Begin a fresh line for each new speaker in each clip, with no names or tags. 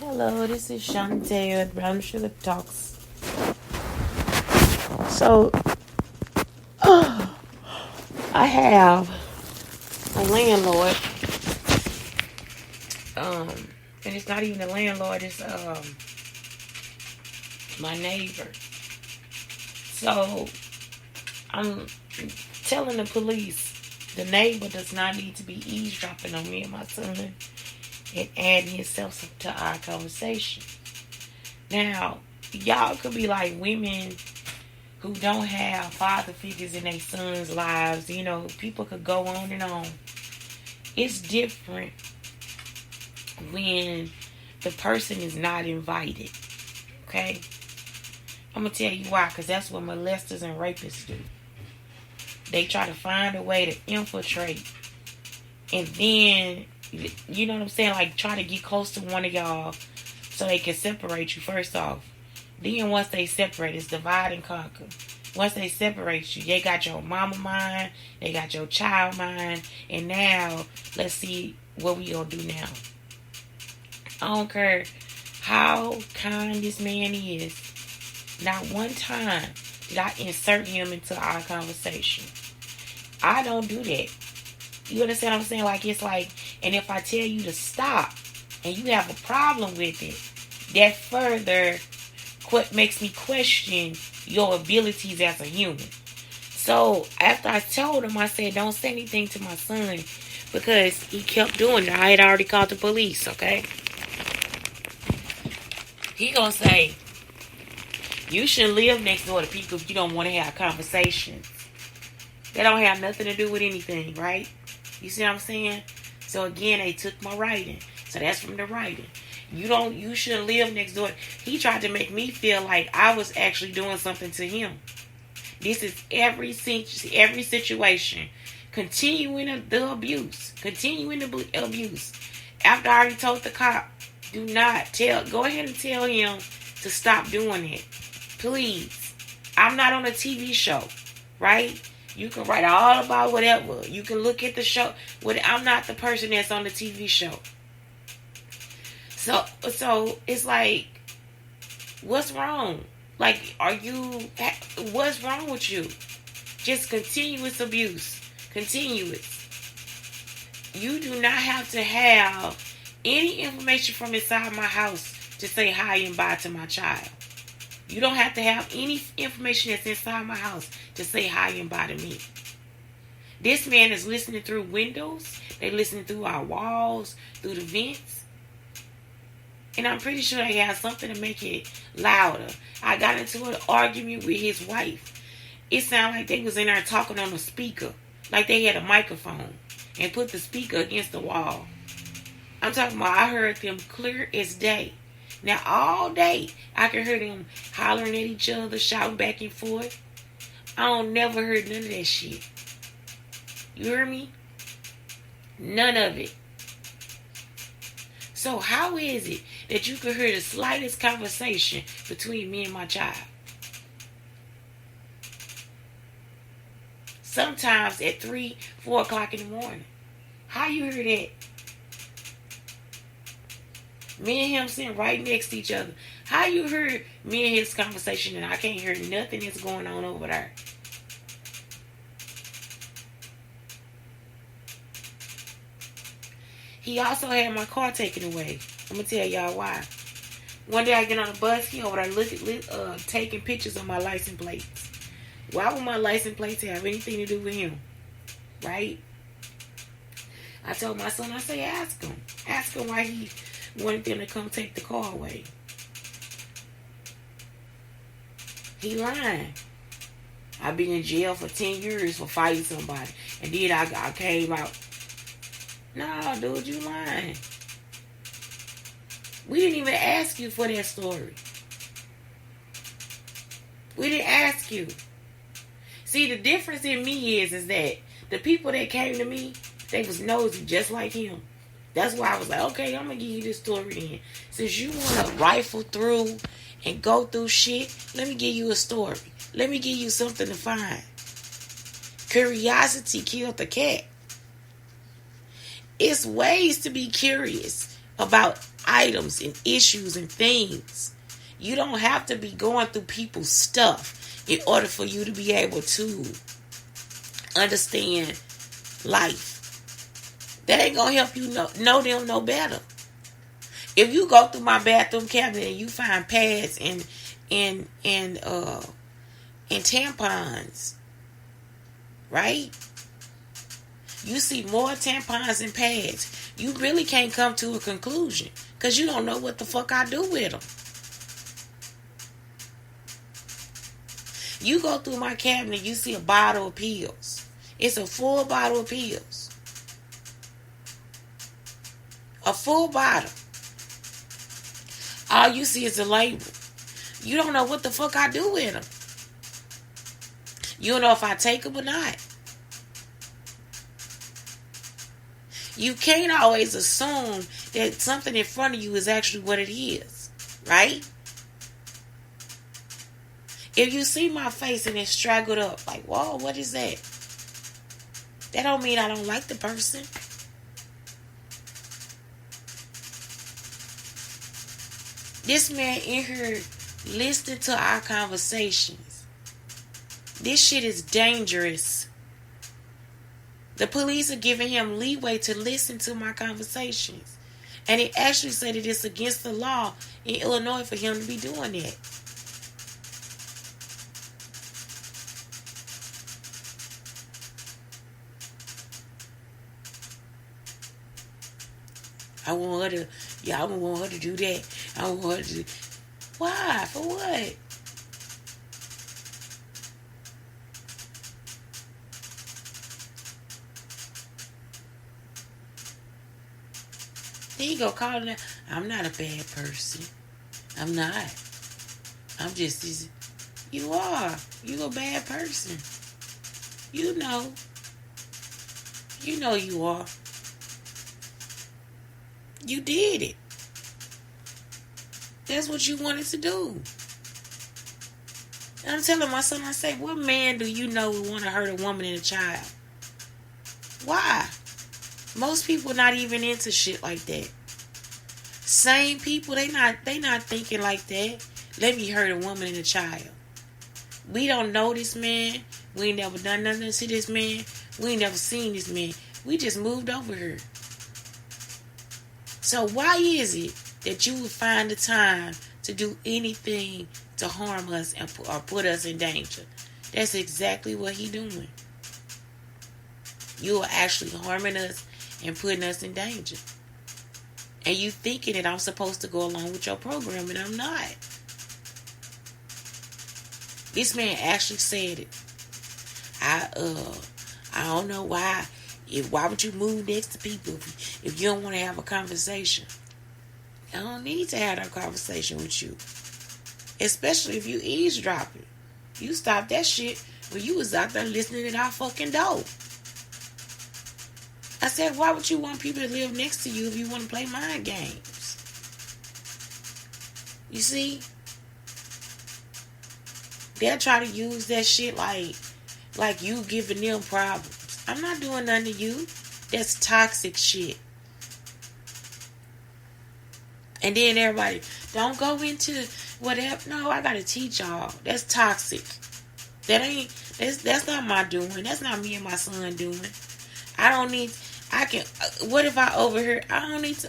Hello, this is Shantae with Brown Sugar Talks. So, I have a landlord, and it's not even a landlord, it's my neighbor. So, I'm telling the police the neighbor does not need to be eavesdropping on me and my son and adding himself to our conversation. Now, y'all could be like women who don't have father figures in their sons' lives. You know, people could go on and on. It's different when the person is not invited. Okay? I'm going to tell you why, because that's what molesters and rapists do. They try to find a way to infiltrate and then, you know what I'm saying, like try to get close to one of y'all so they can separate you first off. Then once they separate, it's divide and conquer. Once they separate you, they got your mama mind, they got your child mind, and now let's see what we gonna do now. I don't care how kind this man is. Not one time did I insert him into our conversation. I don't do that. You understand what I'm saying? Like, it's like, and if I tell you to stop and you have a problem with it, that further makes me question your abilities as a human. So after I told him, I said, don't say anything to my son, because he kept doing it. I had already called the police, okay? He gonna say, you shouldn't live next door to people if you don't want to have conversations. That don't have nothing to do with anything, right? You see what I'm saying? So again, they took my writing. So that's from the writing. You shouldn't live next door. He tried to make me feel like I was actually doing something to him. This is every situation. Continuing the abuse. Continuing the abuse. After I already told the cop, go ahead and tell him to stop doing it. Please. I'm not on a TV show, right? You can write all about whatever. You can look at the show. I'm not the person that's on the TV show. So it's like, what's wrong? Like, what's wrong with you? Just continuous abuse. Continuous. You do not have to have any information from inside my house to say hi and bye to my child. You don't have to have any information that's inside my house to say hi and bye to me. This man is listening through windows. They're listening through our walls, through the vents. And I'm pretty sure they have something to make it louder. I got into an argument with his wife. It sounded like they was in there talking on a speaker. Like they had a microphone and put the speaker against the wall. I'm talking about, I heard them clear as day. Now, all day, I can hear them hollering at each other, shouting back and forth. I don't never heard none of that shit. You hear me? None of it. So how is it that you can hear the slightest conversation between me and my child? Sometimes at 3, 4 o'clock in the morning. How you hear that? Me and him sitting right next to each other. How you heard me and his conversation and I can't hear nothing that's going on over there? He also had my car taken away. I'm going to tell y'all why. One day I get on the bus, he over there taking pictures of my license plates. Why would my license plates have anything to do with him? Right? I told my son, I say, ask him. Ask him why he wanted them to come take the car away. He lying. I've been in jail for 10 years for fighting somebody. And then I came out. No, dude, you lying. We didn't even ask you for that story. We didn't ask you. See, the difference in me is that the people that came to me, they was nosy just like him. That's why I was like, okay, I'm going to give you this story then. Since you want to rifle through and go through shit, let me give you a story. Let me give you something to find. Curiosity killed the cat. It's ways to be curious about items and issues and things. You don't have to be going through people's stuff in order for you to be able to understand life. That ain't gonna help you know them no better. If you go through my bathroom cabinet and you find pads and tampons, right? You see more tampons and pads. You really can't come to a conclusion because you don't know what the fuck I do with them. You go through my cabinet, you see a bottle of pills. It's a full bottle of pills. A full bottle. All you see is a label. You don't know what the fuck I do with them. You don't know if I take them or not. You can't always assume that something in front of you is actually what it is. Right? If you see my face and it's straggled up, like, whoa, what is that? That don't mean I don't like the person. This man in here listening to our conversations. This shit is dangerous. The police are giving him leeway to listen to my conversations. And it actually said that it's against the law in Illinois for him to be doing that. I want her to do that. I want her to do. Why? For what? Then you go calling her. I'm not a bad person. I'm not. I'm just. You are. You a bad person. You know. You know you are. You did it. That's what you wanted to do. And I'm telling my son, I say, what man do you know would want to hurt a woman and a child? Why? Most people not even into shit like that. Same people, they not thinking like that. Let me hurt a woman and a child. We don't know this man. We ain't never done nothing to this man. We ain't never seen this man. We just moved over here. So why is it that you would find the time to do anything to harm us or put us in danger? That's exactly what he doing. You are actually harming us and putting us in danger. And you thinking that I'm supposed to go along with your program, and I'm not. This man actually said it. I don't know why. Why would you move next to people if you don't want to have a conversation? I don't need to have that conversation with you. Especially if you eavesdropping. You stopped that shit when you was out there listening at our fucking door. I said, why would you want people to live next to you if you want to play mind games? You see? They'll try to use that shit like you giving them problems. I'm not doing nothing to you. That's toxic shit. And then everybody, don't go into whatever. No, I gotta teach y'all. That's toxic. That's not my doing. That's not me and my son doing. What if I overhear? I don't need to.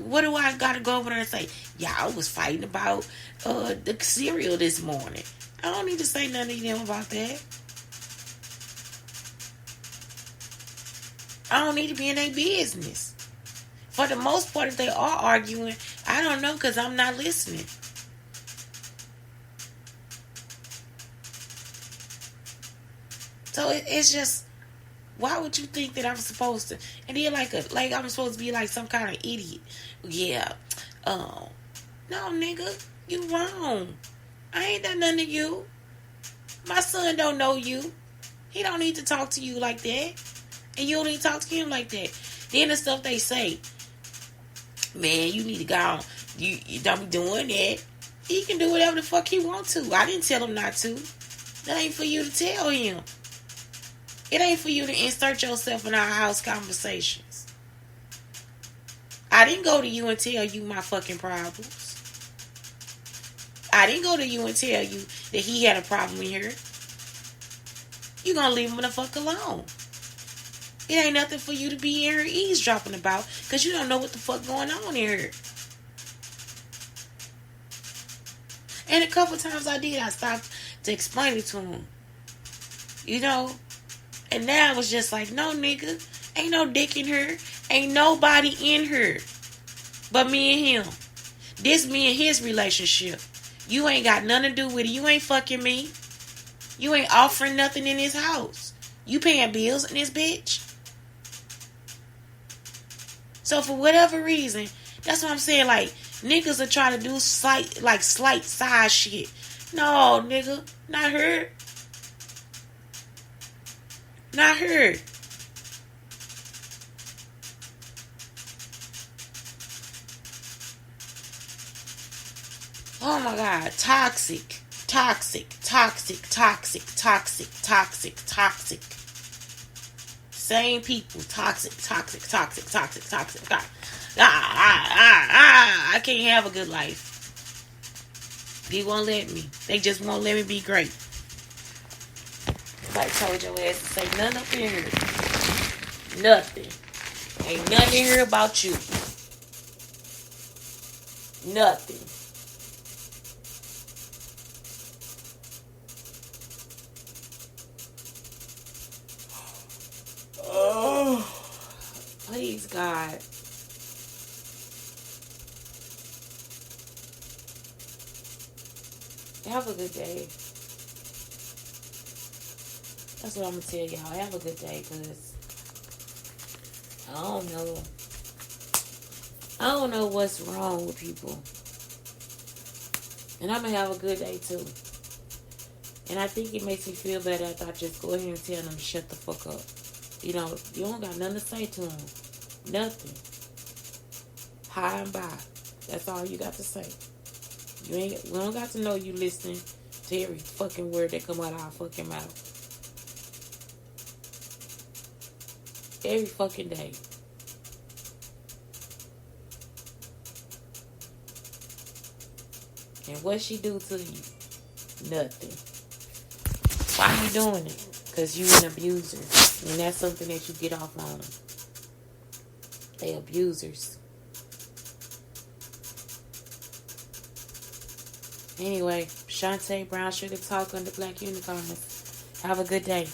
What do I gotta go over there and say? Y'all was fighting about the cereal this morning. I don't need to say nothing to them about that. I don't need to be in their business. For the most part, if they are arguing, I don't know because I'm not listening. So it's just, why would you think that I'm supposed to? And then like I'm supposed to be like some kind of idiot. Yeah. No, nigga, you wrong. I ain't done nothing to you. My son don't know you. He don't need to talk to you like that. And you don't need to talk to him like that. Then the stuff they say, man, you need to go on. You don't be doing that. He can do whatever the fuck he want to. I didn't tell him not to. That ain't for you to tell him. It ain't for you to insert yourself in our house conversations. I didn't go to you and tell you my fucking problems. I didn't go to you and tell you that he had a problem in here. You gonna leave him the fuck alone. It ain't nothing for you to be in here eavesdropping about, because you don't know what the fuck going on in here. And a couple times I stopped to explain it to him. You know? And now it was just like, no, nigga. Ain't no dick in here. Ain't nobody in here but me and him. This me and his relationship. You ain't got nothing to do with it. You ain't fucking me. You ain't offering nothing in his house. You paying bills in this bitch. So for whatever reason, that's what I'm saying. Like, niggas are trying to do slight side shit. No, nigga. Not her. Not her. Oh my God. Toxic. Toxic. Toxic. Toxic. Toxic. Toxic. Toxic. Same people. Toxic. Toxic. Toxic. Toxic. Toxic. I can't have a good life. They won't let me. They just won't let me be great. Like I told your ass to say nothing up in here. Nothing. Ain't nothing in here about you. Nothing. Oh, please, God. Have a good day. That's what I'm going to tell y'all. Have a good day, because I don't know what's wrong with people. And I'm going to have a good day, too. And I think it makes me feel better after I just go ahead and tell them to shut the fuck up. You know, you don't got nothing to say to them. Nothing. Hi and bye. That's all you got to say. We don't got to know you listening to every fucking word that come out of our fucking mouth. Every fucking day. And what she do to you? Nothing. Why you doing it? Because you an abuser. And that's something that you get off on them. They abusers. Anyway, Shantae Brown Sugar Talk on the Black Unicorns. Have a good day.